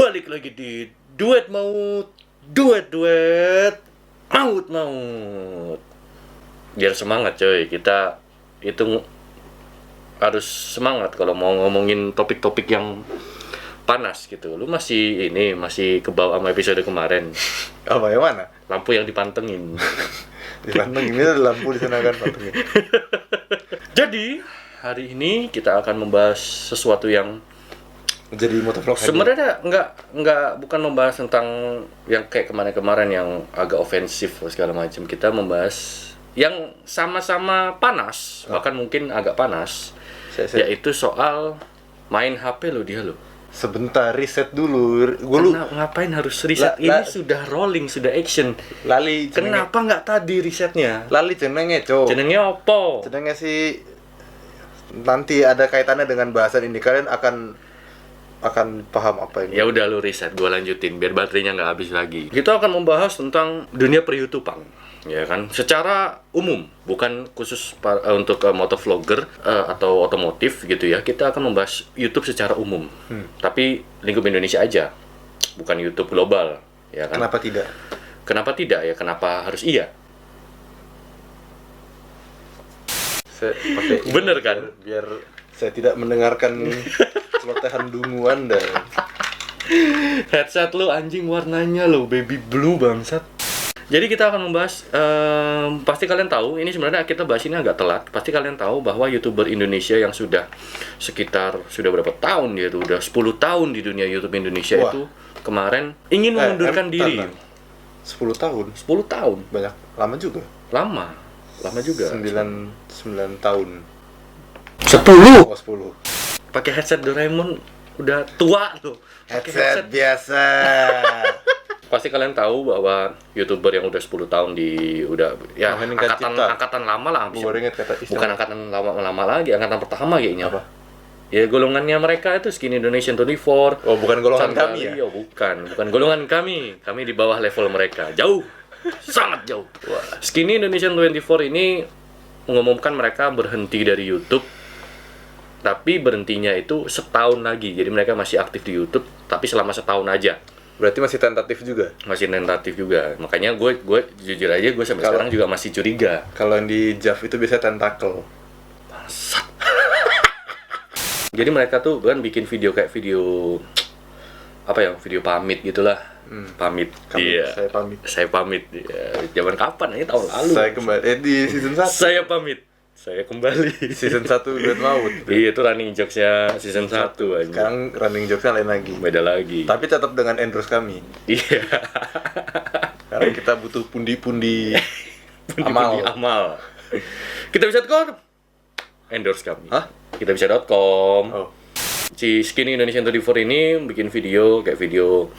Balik lagi di duet maut, duet maut. Biar semangat coy, kita itu harus semangat kalau mau ngomongin topik-topik yang panas gitu. Lu masih ke bawah sama episode kemarin. Apa yang mana? Lampu yang dipantengin. Dipantengin, ini ada lampu di sana kan pantengin. Jadi, hari ini kita akan membahas sesuatu yang Jadi motovlog sebenarnya bukan membahas tentang yang kayak kemarin-kemarin yang agak ofensif segala macam. Kita membahas yang sama-sama panas, bahkan mungkin agak panas, yaitu soal main HP lo dia lo. Sebentar, riset dulu. Ngapain harus riset? Ini sudah rolling, sudah action. Lali. Kenapa nggak tadi risetnya? Lali jenenge, Cok. Jenenge opo? Jenenge sih nanti ada kaitannya dengan bahasan ini. Kalian akan paham apa ini. Ya udah lu riset, gua lanjutin biar baterainya nggak habis lagi. Kita akan membahas tentang dunia per-YouTubean, ya kan? Secara umum, bukan khusus untuk motovlogger atau otomotif gitu ya. Kita akan membahas YouTube secara umum. Tapi lingkup Indonesia aja, bukan YouTube global, ya kan? Kenapa tidak? Kenapa tidak ya? Kenapa harus iya? Bener kan? Biar saya tidak mendengarkan celotehan dungu Anda. Headset lu anjing warnanya lo baby blue bangsat. Jadi kita akan membahas, pasti kalian tahu, ini sebenarnya kita bahas ini agak telat. Pasti kalian tahu bahwa YouTuber Indonesia yang sudah berapa tahun dia tuh, udah 10 tahun di dunia YouTube Indonesia. Wah. Itu kemarin ingin mengundurkan diri. 10 tahun? 10 tahun. Banyak, lama juga. Lama juga. 9 tahun. 10. Oh, 10. Pakai headset Doraemon udah tua tuh. Headset biasa. Pasti kalian tahu bahwa YouTuber yang udah 10 tahun angkatan lama lah. Bukan angkatan lama lagi, angkatan pertama kayaknya. Apa? Ya golongannya mereka itu Skin Indonesian 24. Oh, bukan golongan kami ya? Oh, bukan golongan kami. Kami di bawah level mereka. Jauh. Sangat jauh. Skinny Indonesian 24 ini mengumumkan mereka berhenti dari YouTube. Tapi berhentinya itu setahun lagi. Jadi mereka masih aktif di YouTube, tapi selama setahun aja. Berarti masih tentatif juga? Masih tentatif juga. Makanya gue jujur aja, gue sampai sekarang juga masih curiga. Kalau yang di JAV itu biasanya tentakel. Bangsat. Jadi mereka tuh kan bikin video kayak video video pamit gitulah. Pamit. Iya. Saya pamit. Ya, zaman kapan? Ini tahun lalu. Saya kembali di season 1. Saya pamit. Saya kembali. Season 1 Duet Maut. Iya, itu running jokes-nya season 1 aja. Sekarang running jokes-nya lain lagi. Beda lagi. Tapi tetap dengan endorse kami. Iya. Karena kita butuh pundi-pundi amal. Kita bisa.com. Endorse kami. Hah? Kita bisa.com. Oh. Si Skinny Indonesian 24 ini bikin video kayak video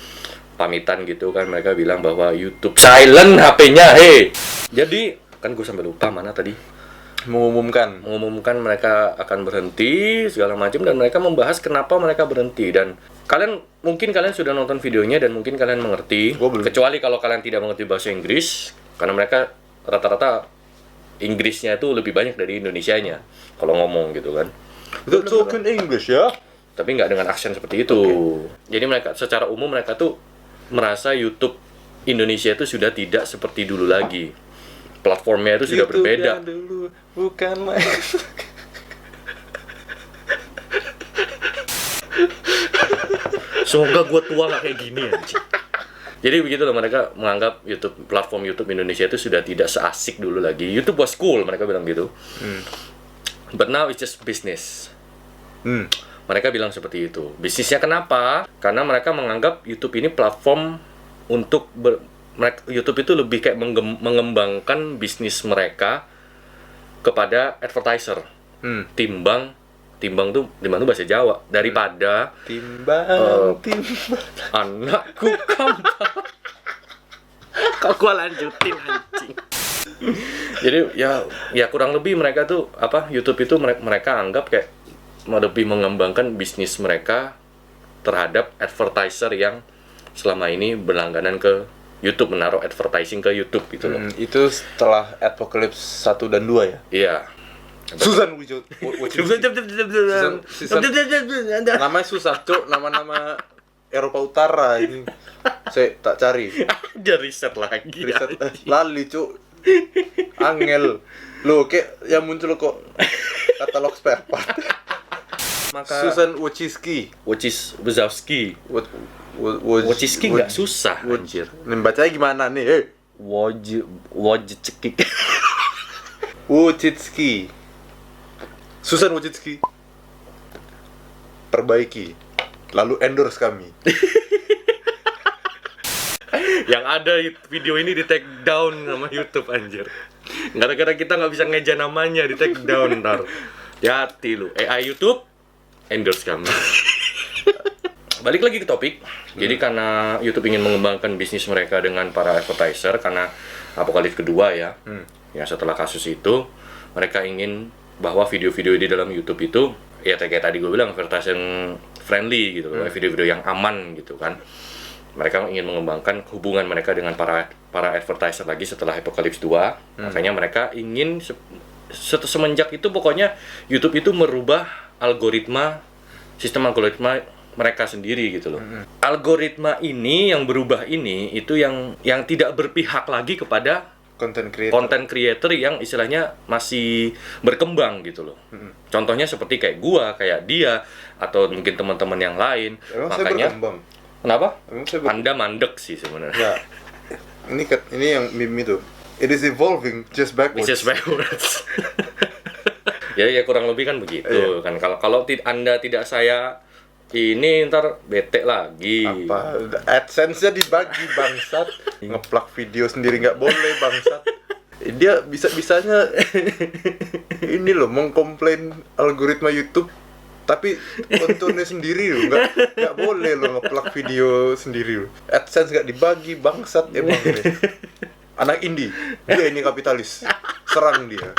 pamitan gitu kan. Mereka bilang bahwa YouTube silent HP-nya, hey. Jadi kan gue sampai lupa mana tadi. Mengumumkan mereka akan berhenti segala macam, dan mereka membahas kenapa mereka berhenti. Dan mungkin kalian sudah nonton videonya dan mungkin kalian mengerti. Kecuali kalau kalian tidak mengerti bahasa Inggris, karena mereka rata-rata Inggrisnya itu lebih banyak dari Indonesianya kalau ngomong gitu kan. They're talking English ya? Tapi nggak dengan aksen seperti itu. Okay. Jadi mereka secara umum mereka tuh merasa YouTube Indonesia itu sudah tidak seperti dulu lagi. Platformnya itu sudah berbeda. Dulu, bukan main. Semoga gue tua gak kayak gini anjing. Jadi begitu loh, mereka menganggap platform YouTube Indonesia itu sudah tidak seasik dulu lagi. YouTube was cool, mereka bilang gitu. But now it's just business. Mereka bilang seperti itu. Bisnisnya kenapa? Karena mereka menganggap YouTube ini platform untuk YouTube itu lebih kayak mengembangkan bisnis mereka kepada advertiser. Timbang tuh bahasa Jawa, daripada timbang anakku kambang. Kok gua lanjutin anjing. Jadi ya kurang lebih mereka tuh YouTube itu mereka anggap kayak lebih mengembangkan bisnis mereka terhadap advertiser yang selama ini berlangganan ke YouTube, menaruh advertising ke YouTube gitu loh. Itu setelah Apocalypse 1 dan 2 ya? Iya. Susan Wojcicki. Namanya susah, Cuk. Nama Eropa Utara ini. Saya tak cari. Dia riset lagi. Riset lali cuk. Angel. Loh, kayak yang muncul kok katalog spare part. Maka Susan Wojcicki. Wojciechowski. Wojcicki nggak susah, anjir. Nih bacanya gimana nih? Wojcicki. Wojcicki. Susan Wojcicki. Perbaiki. Lalu endorse kami. Yang ada video ini di take down sama YouTube, anjir. Gara-gara kita nggak bisa ngeja namanya, di take down ntar. Hati lu, AI YouTube endorse kami. Balik lagi ke topik. Jadi karena YouTube ingin mengembangkan bisnis mereka dengan para advertiser, karena apokalips kedua ya. Ya setelah kasus itu, mereka ingin bahwa video-video di dalam YouTube itu ya kayak tadi gue bilang advertising friendly gitu loh, video-video yang aman gitu kan. Mereka ingin mengembangkan hubungan mereka dengan para advertiser lagi setelah Apocalypse 2. Makanya mereka ingin semenjak itu pokoknya YouTube itu merubah sistem algoritma mereka sendiri gitu loh. Algoritma ini yang berubah ini itu yang tidak berpihak lagi kepada content creator yang istilahnya masih berkembang gitu loh. Contohnya seperti kayak gua, kayak dia, atau mungkin teman-teman yang lain. Emang makanya saya berkembang? Kenapa? Emang saya Anda mandek sih sebenarnya. Ya. Ini yang meme itu. It is evolving just backwards. Just backwards. ya kurang lebih kan begitu kan. Kalau Anda tidak saya ini ntar bete lagi. Apa? AdSense-nya dibagi bangsat. Ngeplak video sendiri nggak boleh bangsat. Dia bisa-bisanya ini loh mengkomplain algoritma YouTube, tapi kontennya sendiri loh, nggak boleh loh ngeplak video sendiri loh. AdSense nggak dibagi bangsat emang ini. Anak indie, dia ini kapitalis, serang dia.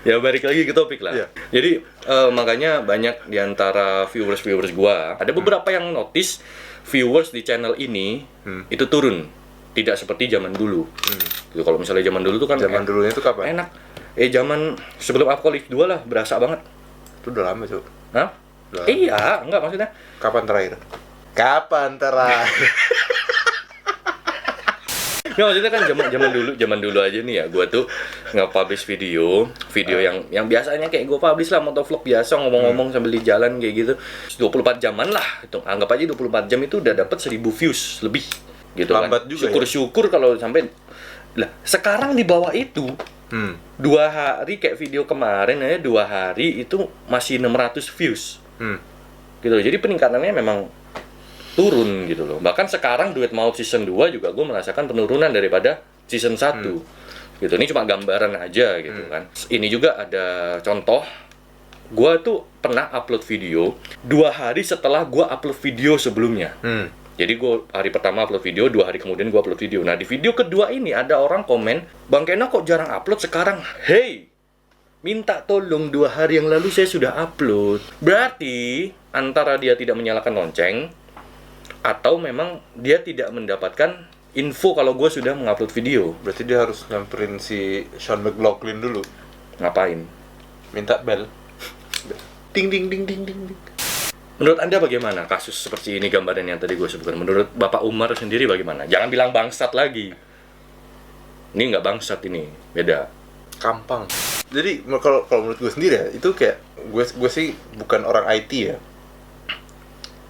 Ya balik lagi ke topik lah. Yeah. Jadi makanya banyak diantara viewers gua, ada beberapa yang notice viewers di channel ini itu turun, tidak seperti zaman dulu. Gitu, kalau misalnya zaman dulu tuh kan Zaman dulunya itu kapan? enak. Zaman sebelum Apocalypse 2 lah, berasa banget. Itu udah lama cuy. Hah? Udah. Iya, enggak maksudnya. Kapan terakhir? Kapan terakhir? Nggak, maksudnya kan zaman dulu aja nih ya, gue tuh nge-publish video yang biasanya kayak gue publish lah, motovlog biasa, ngomong-ngomong sambil di jalan kayak gitu. 24 jaman lah, itu anggap aja 24 jam itu udah dapat 1000 views lebih gitu. Lambat kan. juga Syukur-syukur kalau sampai lah. Sekarang di bawah itu 2 hari kayak video kemarin aja 2 hari itu masih 600 views. Gitu. Jadi peningkatannya memang turun gitu loh. Bahkan sekarang Duet Maup season 2 juga gue merasakan penurunan daripada season 1. Gitu. Ini cuma gambaran aja gitu kan. Ini juga ada contoh. Gue tuh pernah upload video 2 hari setelah gue upload video sebelumnya. Jadi gue hari pertama upload video, 2 hari kemudian gue upload video. Nah di video kedua ini ada orang komen, Bang Kena kok jarang upload sekarang? Hey, minta tolong 2 hari yang lalu saya sudah upload. Berarti antara dia tidak menyalakan lonceng, atau memang dia tidak mendapatkan info kalau gue sudah mengupload video. Berarti dia harus nyamperin si Sean McLaughlin dulu. Ngapain? Minta bel. Ding ding ding ding ding. Menurut Anda bagaimana kasus seperti ini, gambaran yang tadi gue sebutkan? Menurut Bapak Umar sendiri bagaimana? Jangan bilang bangsat lagi. Ini nggak bangsat, ini beda. Kampang. Jadi kalau menurut gue sendiri ya, itu kayak gue sih bukan orang IT ya.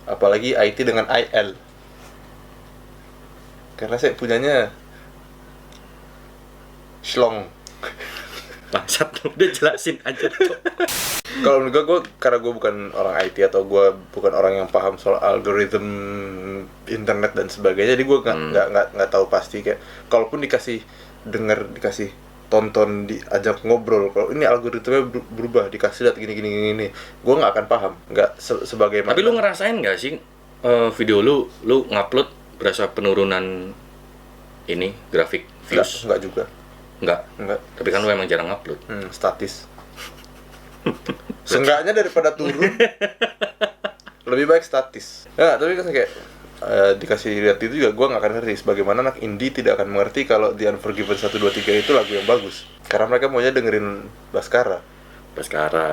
Apalagi IT dengan IL. Karena saya punyanya Shlong. Bangsat, udah jelasin aja tuh. Kalau menurut gue karena gue bukan orang IT atau gue bukan orang yang paham soal algoritma internet dan sebagainya, jadi gue nggak tahu pasti kayak kalaupun dikasih tonton, diajak ngobrol, kalau ini algoritmanya berubah, dikasih lihat gini, gue nggak akan paham, nggak sebagaimana. Tapi lu ngerasain nggak sih video lu ngupload berasa penurunan ini grafik views? Nggak juga. Nggak. Tapi kan lu emang jarang upload. Statis. Seenggaknya daripada turun, lebih baik statis. Ya, tapi kan kayak dikasih lihat itu juga gue nggak akan ngerti. Sebagaimana anak indie tidak akan mengerti kalau The Unforgiven 1, 2, 3 itu lagu yang bagus. Karena mereka maunya dengerin Baskara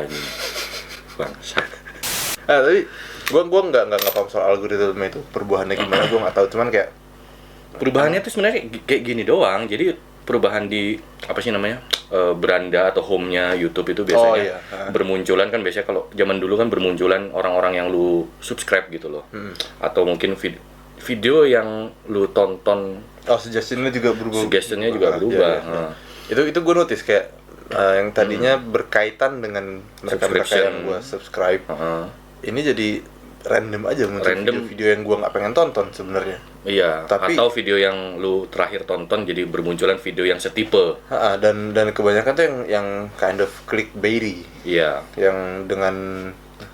ini. Bangsat. Tapi gua nggak paham soal algoritma itu, perubahannya gimana gua nggak tahu, cuman kayak Perubahannya tuh sebenarnya kayak gini doang. Jadi perubahan di apa sih namanya, beranda atau home-nya YouTube itu biasanya iya. bermunculan kan, biasanya kalau zaman dulu kan bermunculan orang-orang yang lu subscribe gitu loh, atau mungkin video yang lu tonton, suggestion-nya juga berubah. suggestion-nya juga berubah. Iya. Itu gue notice kayak yang tadinya berkaitan dengan mereka-mereka Subscription. yang gue subscribe, Heeh. ini jadi random aja muncul Random. video-video yang gue nggak pengen tonton sebenarnya. Iya, Tapi- atau video yang lu terakhir tonton jadi bermunculan video yang setipe. Dan kebanyakan tuh yang kind of clickbaity, Iya. yang dengan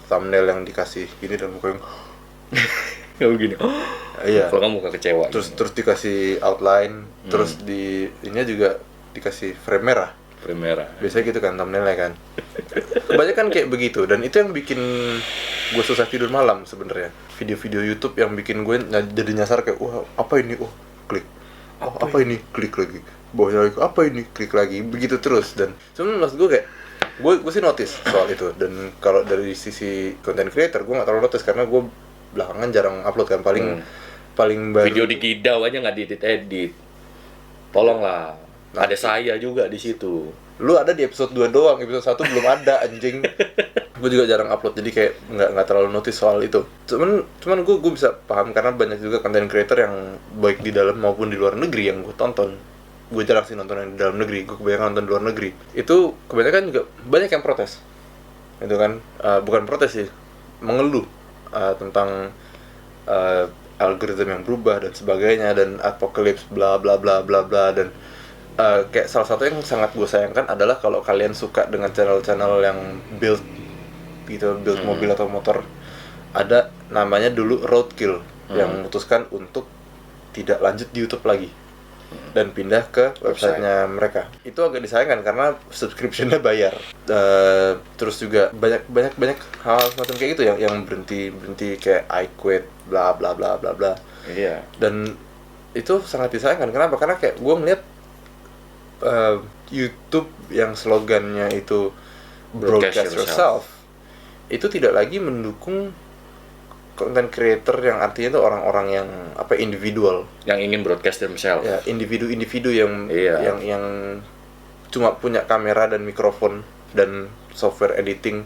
thumbnail yang dikasih gini dan muka yang Kayak begini. iya. Kalau kamu gak kecewa. Terus dikasih outline, terus di ini juga dikasih frame merah. Primera. Biasanya gitu kan thumbnailnya kan. Kebanyakan kayak begitu, dan itu yang bikin gue susah tidur malam sebenarnya. Video-video YouTube yang bikin gue jadi nyasar kayak, wah apa ini, klik, apa ini, klik lagi, bawahnya lagi, apa ini, klik lagi, begitu terus. Dan cuman maksud gue kayak, gue sih notice soal itu. Dan kalau dari sisi content creator gue nggak terlalu notice karena gue belakangan jarang upload kan, paling baru Video di Gidau aja nggak diedit. Tolonglah. Ada saya juga di situ. Lu ada di episode 2 doang, episode 1 belum ada anjing. Gue juga jarang upload, jadi kayak nggak terlalu notice soal itu. Cuman gue bisa paham karena banyak juga content creator yang baik di dalam maupun di luar negeri yang gue tonton. Gue jarang sih nonton yang di dalam negeri, gue kebanyakan nonton di luar negeri. Itu kebanyakan juga banyak yang protes. Itu kan bukan protes sih, mengeluh tentang algoritma yang berubah dan sebagainya, dan apocalypse bla bla bla bla bla. Dan kayak salah satu yang sangat gue sayangkan adalah kalau kalian suka dengan channel-channel yang build mobil atau motor, ada namanya dulu Roadkill yang memutuskan untuk tidak lanjut di YouTube lagi dan pindah ke websitenya mereka. Itu agak disayangkan karena subscription-nya bayar. Terus juga banyak hal semacam kayak gitu yang berhenti kayak I quit bla bla bla bla bla. Iya. Dan itu sangat disayangkan. Kenapa? Karena kayak gue ngeliat YouTube yang slogannya itu broadcast yourself, itu tidak lagi mendukung content creator yang artinya itu orang-orang yang individual, Yang ingin broadcast themselves. ya, individu yang Iya. yang cuma punya kamera dan mikrofon dan software editing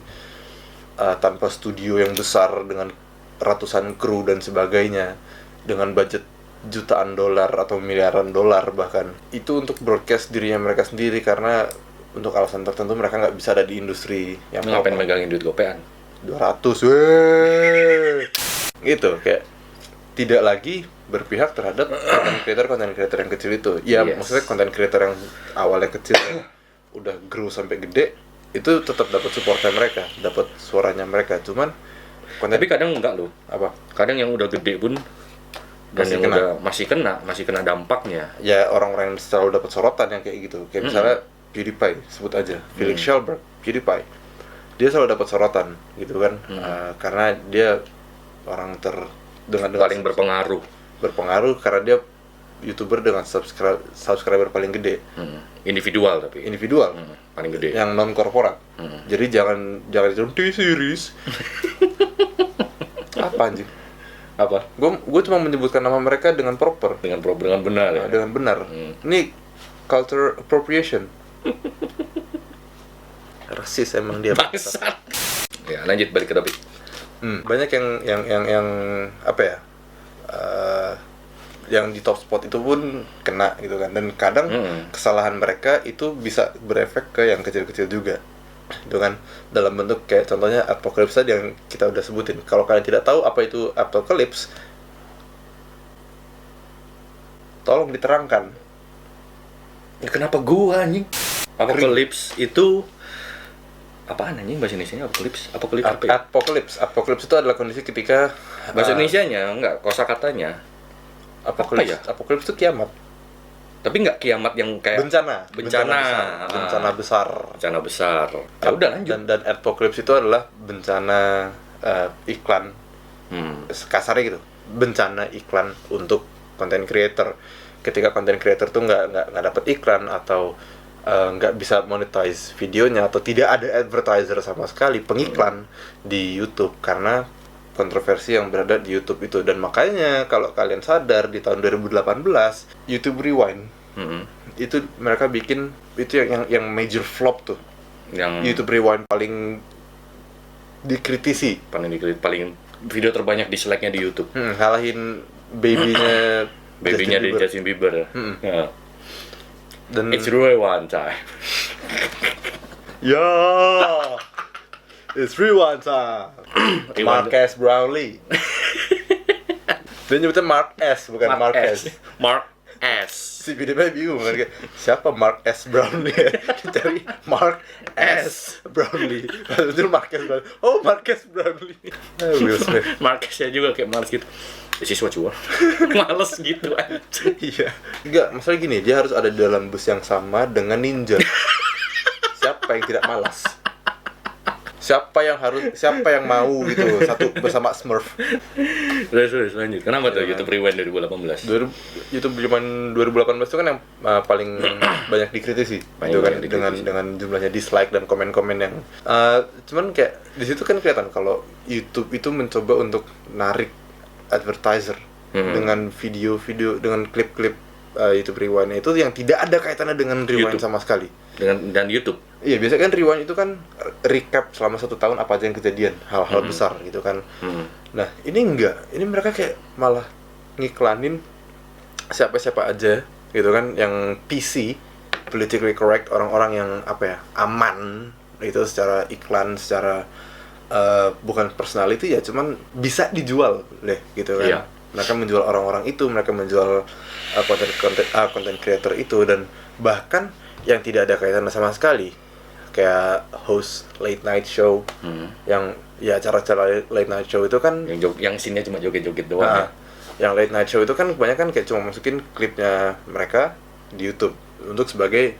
tanpa studio yang besar dengan ratusan kru dan sebagainya, dengan budget jutaan dolar atau miliaran dolar bahkan, itu untuk broadcast dirinya mereka sendiri karena untuk alasan tertentu mereka nggak bisa ada di industri yang Ngapain proper. megangin duit gopean? 200 weh gitu, kayak tidak lagi berpihak terhadap content creator yang kecil itu. Ya, Yes. maksudnya content creator yang awalnya kecil udah grow sampai gede, itu tetap dapat supportnya mereka, dapat suaranya mereka. Cuman Tapi kadang enggak loh. apa? Kadang yang udah gede pun dan Masih yang kena. udah masih kena dampaknya. Ya orang-orang yang selalu dapat sorotan yang kayak gitu. Kayak misalnya PewDiePie, sebut aja, Felix Schellberg, PewDiePie. Dia selalu dapat sorotan gitu kan. Karena dia orang dengan Paling berpengaruh. karena dia YouTuber dengan subscriber paling gede, Individual tapi. individual, Paling gede. yang non korporat. Jadi jangan T-series. Apa anjing? Apa? Gue cuma menyebutkan nama mereka dengan proper, Dengan benar ya. dengan benar. Ini culture appropriation. Rasis emang dia. Bangsat. Ya, lanjut balik ke topik. Banyak yang apa ya? Yang di top spot itu pun kena gitu kan, dan kadang kesalahan mereka itu bisa berefek ke yang kecil-kecil juga itu kan, dalam bentuk kayak contohnya apocalypse tadi yang kita udah sebutin. Kalau kalian tidak tahu apa itu apocalypse, tolong diterangkan. Ya kenapa gua anjing? Apocalypse itu apaan anjing bahasa Indonesianya? Apocalypse apa ya? Apocalypse itu adalah kondisi ketika Bahasa Indonesianya enggak, kosakatanya. apocalypse Apa ya? Apocalypse itu kiamat, Tapi enggak kiamat yang kayak bencana besar. bencana besar. Ya udah lanjut. Dan apocalypse itu adalah bencana iklan, kasarnya gitu, bencana iklan untuk content creator. Ketika content creator tuh nggak dapat iklan, atau nggak bisa monetize videonya atau tidak ada advertiser sama sekali, pengiklan di YouTube karena kontroversi yang berada di YouTube itu. Dan makanya kalau kalian sadar di tahun 2018 YouTube Rewind itu mereka bikin itu yang major flop tuh. Yang YouTube Rewind paling dikritisi, paling video terbanyak dislike-nya di YouTube. ngalahin babynya Babynya di Justin Bieber. Ya. Dan It's rewind time. ya it's rewind time. Marques Brownlee. Dia nyebutnya Mark S bukan Marquez. Mark S. Si videonya bingung kan, kayak, siapa Mark S Brownlee? Dicari Mark S Brownlee. Itu Marques Brownlee. Oh, Marques Brownlee. Will Smith. Marquez-nya juga kayak males gitu. This is what you want. Males gitu aja. Iya. Enggak, masalah gini, dia harus ada di dalam bus yang sama dengan ninja. Siapa yang tidak malas? Siapa yang mau gitu satu bersama Smurf? Terus lanjut. Kenapa tuh YouTube Rewind 2018? YouTube zaman 2018 itu kan yang paling banyak dikritisi, gitu kan, dengan jumlahnya dislike dan komen-komen yang cuman kayak di situ kan kelihatan kalau YouTube itu mencoba untuk narik advertiser dengan video-video, dengan klip-klip YouTube Rewind itu yang tidak ada kaitannya dengan Rewind sama sekali. Dan YouTube. Iya, biasanya kan Rewind itu kan recap selama 1 tahun apa aja yang kejadian, hal-hal besar gitu kan. Nah, ini enggak. Ini mereka kayak malah ngiklanin siapa-siapa aja gitu kan, yang PC, politically correct, orang-orang yang apa ya, aman itu secara iklan, secara bukan personality ya, cuman bisa dijual deh gitu kan. Iya. Mereka menjual orang-orang itu, mereka menjual content creator itu, dan bahkan yang tidak ada kaitannya sama sekali, kayak host late night show, yang ya acara-acara late night show itu kan yang scene-nya cuma joget-joget doang. Ya. Yang late night show itu kan kebanyakan kayak cuma masukin klipnya mereka di YouTube untuk sebagai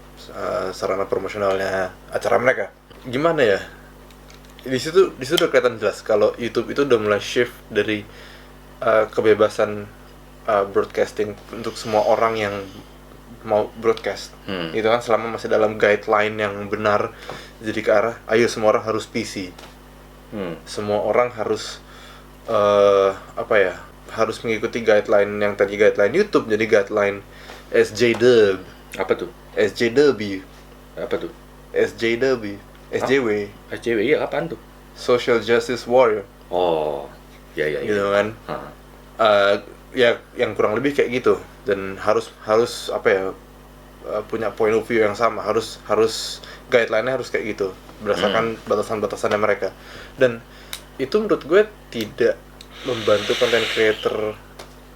sarana promosionalnya acara mereka. Gimana ya? Di situ udah kelihatan jelas kalau YouTube itu udah mulai shift dari kebebasan broadcasting untuk semua orang yang mau broadcast. Itu kan selama masih dalam guideline yang benar, jadi ke arah ayo semua orang harus PC. Semua orang harus harus mengikuti guideline yang tadi guideline YouTube jadi guideline SJW. Apa tuh? SJW. Apa tuh? SJW. SJW. SJW, iya apaan tuh? Social Justice Warrior. Oh, ya. Gitu kan. Ya yang kurang lebih kayak gitu, dan harus punya point of view yang sama, harus guideline-nya harus kayak gitu berdasarkan batasan-batasannya mereka. Dan itu menurut gue tidak membantu content creator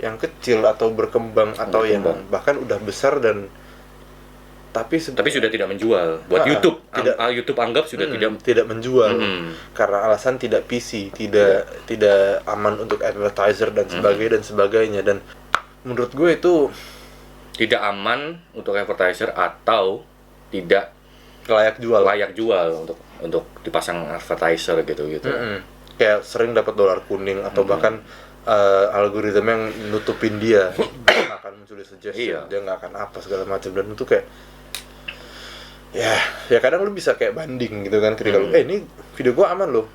yang kecil atau berkembang atau yang bahkan udah besar dan tapi sudah tidak menjual buat YouTube. YouTube anggap sudah tidak menjual karena alasan tidak PC, tidak aman untuk advertiser dan sebagainya. Dan menurut gue itu tidak aman untuk advertiser atau tidak layak jual untuk dipasang advertiser gitu. Kayak sering dapat dolar kuning atau bahkan algoritma yang nutupin dia nggak akan muncul di suggestion, dia nggak akan apa segala macam. Dan itu kayak ya kadang lu bisa kayak banding gitu kan, ketika lu ini video gua aman loh,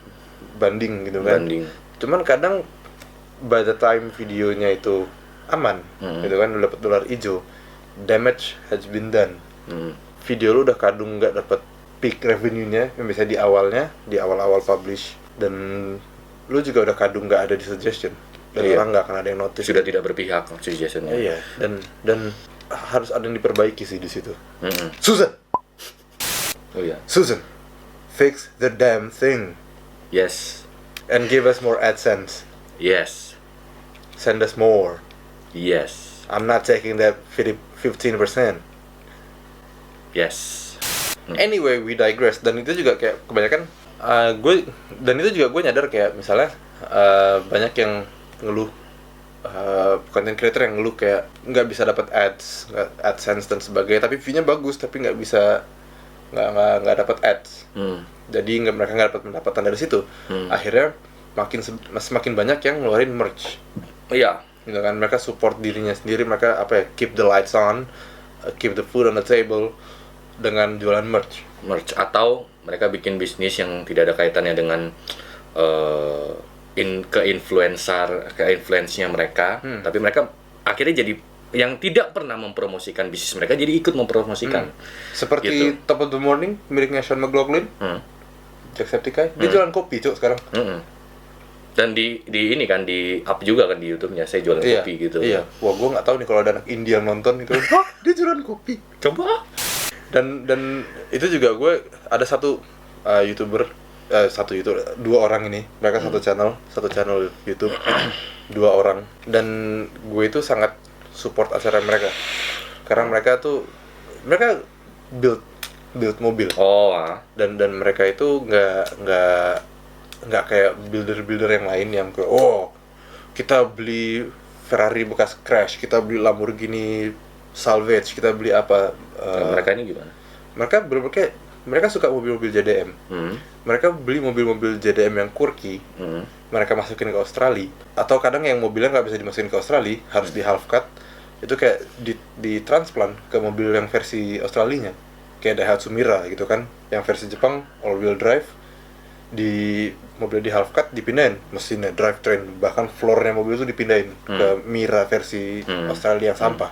banding gitu kan. Cuman kadang by the time videonya itu aman gitu kan, lu dapat dolar hijau, damage has been done. Video lu udah kadung nggak dapat peak revenue-nya yang bisa di awal-awal publish, dan lu juga udah kadung nggak ada di suggestion, dan orang nggak akan ada yang notice. Sudah tidak berpihak suggestion-nya. Iya, dan harus ada yang diperbaiki sih di situ. Susan, fix the damn thing. Yes. And give us more AdSense. Yes. Send us more. Yes. I'm not taking that 15%. Yes. Anyway, we digress. Dan itu juga kayak kebanyakan gue nyadar kayak misalnya banyak yang ngeluh, content creator yang ngeluh kayak nggak bisa dapat AdSense dan sebagainya, tapi view-nya bagus tapi nggak dapat ads. Jadi mereka nggak dapat pendapatan dari situ. Akhirnya semakin banyak yang ngeluarin merch. Iya. Gitu kan, mereka support dirinya sendiri, mereka keep the lights on, keep the food on the table, dengan jualan merch. Atau mereka bikin bisnis yang tidak ada kaitannya dengan ke-influence-nya mereka, tapi mereka akhirnya jadi yang tidak pernah mempromosikan bisnis mereka jadi ikut mempromosikan. Seperti Gitu. Top of the Morning miliknya Sean McLaughlin, Jacksepticeye, dia jualan kopi cok sekarang. Dan di ini kan di up juga kan di YouTube-nya, saya jualan kopi gitu. Iya, wah gue nggak tahu nih kalau ada anak India yang nonton itu, hah dia jualan kopi. Coba. Dan itu juga gue ada satu YouTuber, dua orang ini, mereka satu channel YouTube, dua orang, dan gue itu sangat support acara mereka karena mereka build mobil. Dan mereka itu nggak kayak builder yang lain yang kayak kita beli Ferrari bekas crash, kita beli Lamborghini salvage, kita beli apa. Mereka ini gimana? Mereka suka mobil-mobil JDM. Mereka beli mobil-mobil JDM yang quirky. Mereka masukin ke Australia. Atau kadang yang mobilnya nggak bisa dimasukin ke Australia, harus di half cut. Itu kayak di transplant ke mobil yang versi Australinya. Kayak Daihatsu Mira gitu kan, yang versi Jepang all wheel drive. Di mobil di half cut dipindahin mesinnya, drivetrain, bahkan floornya mobil itu dipindahin ke Mira versi Australia yang sampah.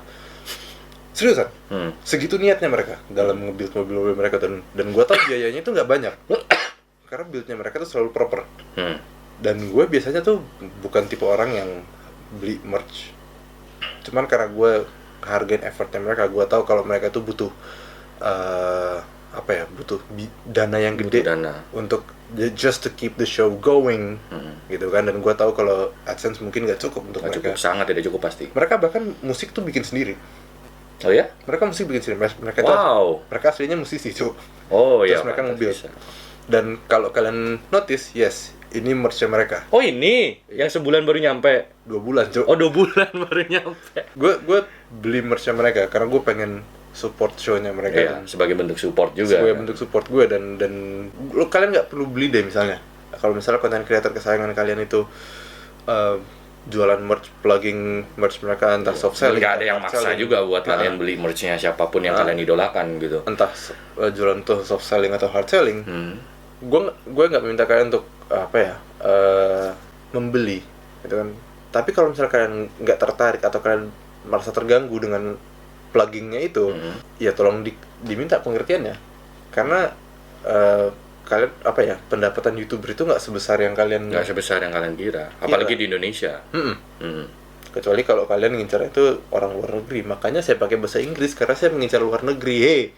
Seriusan? Segitu niatnya mereka dalam nge-build mobil-mobil mereka, dan gue tau biayanya itu nggak banyak karena build-nya mereka tuh selalu proper. Dan gue biasanya tuh bukan tipe orang yang beli merch, cuman karena gue hargain effortnya mereka. Gue tahu kalau mereka tuh butuh butuh dana yang gede untuk just to keep the show going, gitu kan. Dan gue tahu kalau AdSense mungkin nggak cukup untuk mereka. Sangat tidak cukup pasti. Mereka bahkan musik tuh bikin sendiri. Oh ya? Mereka musik bikin sendiri. Mereka mereka aslinya musisi tuh. Terus mereka nge-build. Dan kalau kalian notice, ini merch-nya mereka. Oh ini yang sebulan baru nyampe. 2 bulan cok. Oh 2 bulan baru nyampe. Gue beli merch-nya mereka karena gue pengen support show-nya mereka. Iya, sebagai bentuk support juga. Sebagai bentuk support gue, dan kalian nggak perlu beli deh misalnya. Kalau misalnya konten creator kesayangan kalian itu jualan merch, plugging merch mereka, entah soft selling. Nggak ada yang maksa juga buat kalian beli merch-nya siapapun yang kalian idolakan gitu. Entah jualan tuh soft selling atau hard selling. Gue nggak meminta kalian untuk membeli, gitu kan. Tapi kalau misalnya kalian nggak tertarik atau kalian merasa terganggu dengan pluggingnya itu, ya tolong diminta pengertiannya. Karena kalian pendapatan YouTuber itu nggak sebesar yang kalian kira, apalagi di Indonesia. Kecuali kalau kalian ngincar itu orang luar negeri. Makanya saya pakai bahasa Inggris karena saya mengincar luar negeri.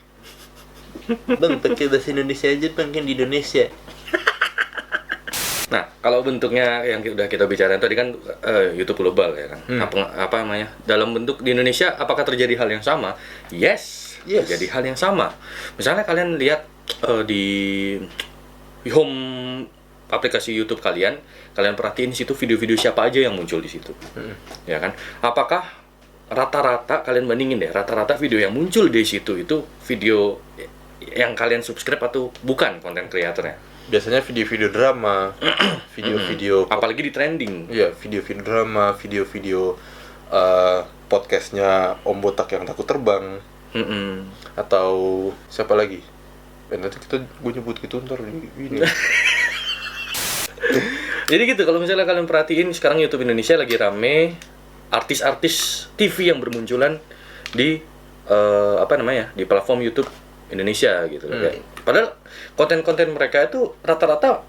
Bang, pakai bahasa Indonesia aja, bang, kan di Indonesia. Nah, kalau bentuknya yang udah kita bicarain tadi kan YouTube global ya kan. Apa namanya? Dalam bentuk di Indonesia apakah terjadi hal yang sama? Yes. Terjadi hal yang sama. Misalnya kalian lihat di home aplikasi YouTube kalian perhatiin di situ video-video siapa aja yang muncul di situ. Ya kan? Apakah rata-rata kalian bandingin deh, rata-rata video yang muncul di situ itu video yang kalian subscribe atau bukan konten kreatornya? Biasanya video-video drama, video-video apalagi di trending. Iya, video-video drama, video-video podcastnya Om Botak yang takut terbang. Atau siapa lagi? Nanti gue nyebut gitu ntar ini. Jadi gitu, kalau misalnya kalian perhatiin sekarang YouTube Indonesia lagi rame artis-artis TV yang bermunculan di di platform YouTube Indonesia gitu. Padahal konten-konten mereka itu rata-rata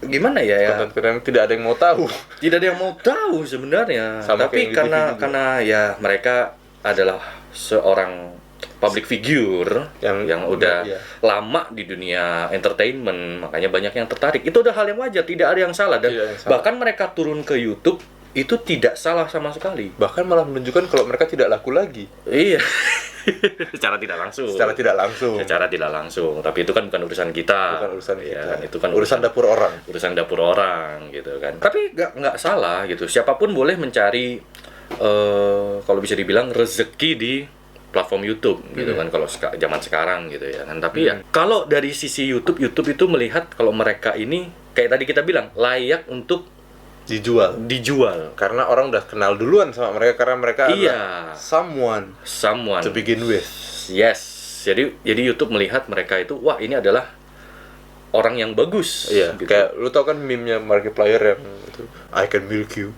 gimana ya? Konten-konten tidak ada yang mau tahu. Tidak ada yang mau tahu sebenarnya. Tapi karena ya mereka adalah seorang public figure yang udah lama di dunia entertainment, makanya banyak yang tertarik. Itu udah hal yang wajar, tidak ada yang salah. Dan bahkan mereka turun ke YouTube itu tidak salah sama sekali. Bahkan malah menunjukkan kalau mereka tidak laku lagi. Iya. Secara tidak langsung. Tapi itu kan bukan urusan kita. Bukan urusan kita. Ya, itu kan urusan dapur orang. Urusan dapur orang gitu kan. Tapi nggak salah gitu. Siapapun boleh mencari kalau bisa dibilang rezeki di platform YouTube gitu kan, kalau zaman sekarang gitu ya kan. Tapi ya kalau dari sisi YouTube itu melihat kalau mereka ini kayak tadi kita bilang layak untuk dijual karena orang udah kenal duluan sama mereka, karena mereka adalah someone to begin with. Yes, Jadi YouTube melihat mereka itu, wah ini adalah orang yang bagus. Iya, gitu. kayak lu tau kan meme-nya Markiplier yang itu I can milk you.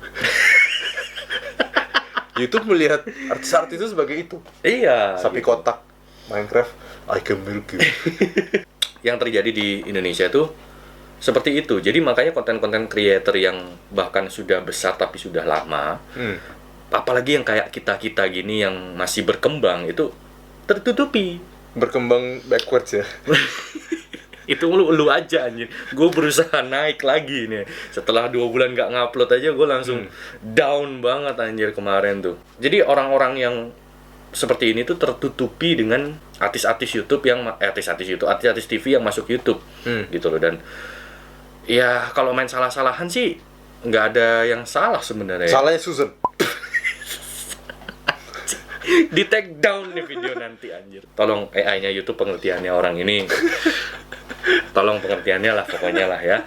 YouTube melihat artis-artis itu sebagai itu. Iya. Sapi gitu. kotak Minecraft I can milk you. Yang terjadi di Indonesia itu seperti itu. Jadi makanya konten-konten creator yang bahkan sudah besar tapi sudah lama, apalagi yang kayak kita-kita gini yang masih berkembang itu tertutupi. Berkembang backwards ya. Itu lu aja anjir. Gue berusaha naik lagi nih. Setelah 2 bulan nggak ngupload aja gue langsung down banget anjir kemarin tuh. Jadi orang-orang yang seperti ini tuh tertutupi dengan artis-artis YouTube yang artis-artis TV yang masuk YouTube gitu loh. Dan ya kalau main salah-salahan sih nggak ada yang salah sebenarnya. Salahnya Susan. Di take down nih video nanti anjir. Tolong AI-nya YouTube pengertiannya orang ini. Tolong pengertiannya lah pokoknya lah ya.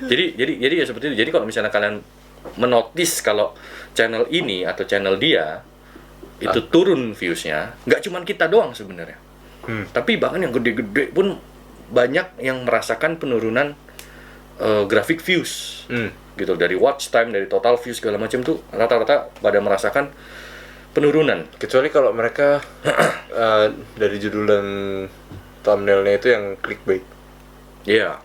Jadi ya seperti itu. Jadi kalau misalnya kalian menotis kalau channel ini atau channel dia itu turun views-nya, nggak cuman kita doang sebenarnya. Tapi bahkan yang gede-gede pun banyak yang merasakan penurunan grafik views. Gitu, dari watch time, dari total views segala macam tuh rata-rata pada merasakan penurunan. Kecuali kalau mereka dari judulan thumbnailnya itu yang clickbait. Iya.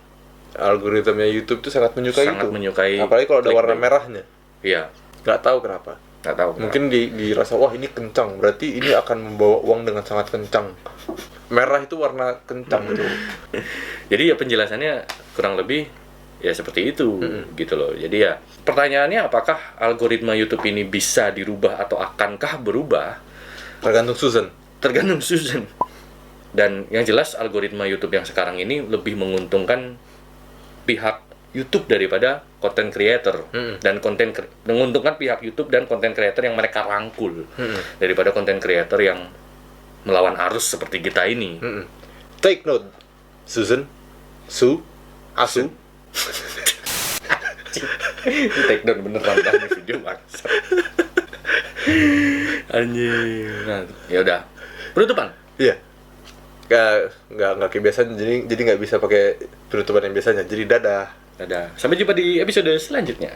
Algoritmanya YouTube tuh sangat menyukai Sangat itu. menyukai Apalagi kalau ada warna clickbait. merahnya. Iya. Nggak tahu kenapa. Nggak tahu. Mungkin dirasa wah ini kencang, berarti ini akan membawa uang dengan sangat kencang. Merah itu warna kencang gitu. Jadi ya penjelasannya kurang lebih ya seperti itu gitu loh. Jadi ya pertanyaannya apakah algoritma YouTube ini bisa dirubah atau akankah berubah? Tergantung Susan. Tergantung Susan. Dan yang jelas algoritma YouTube yang sekarang ini lebih menguntungkan pihak YouTube daripada content creator dan menguntungkan pihak YouTube dan content creator yang mereka rangkul daripada content creator yang melawan arus seperti kita ini. Take note, Susan, Asu. Take down beneran dah di video bangsa. Anjing. Nah, ya udah. Penutupan. Iya. Nggak kayak biasanya, jadi nggak bisa pakai penutupan yang biasanya. Jadi dadah. Dadah. Sampai jumpa di episode selanjutnya.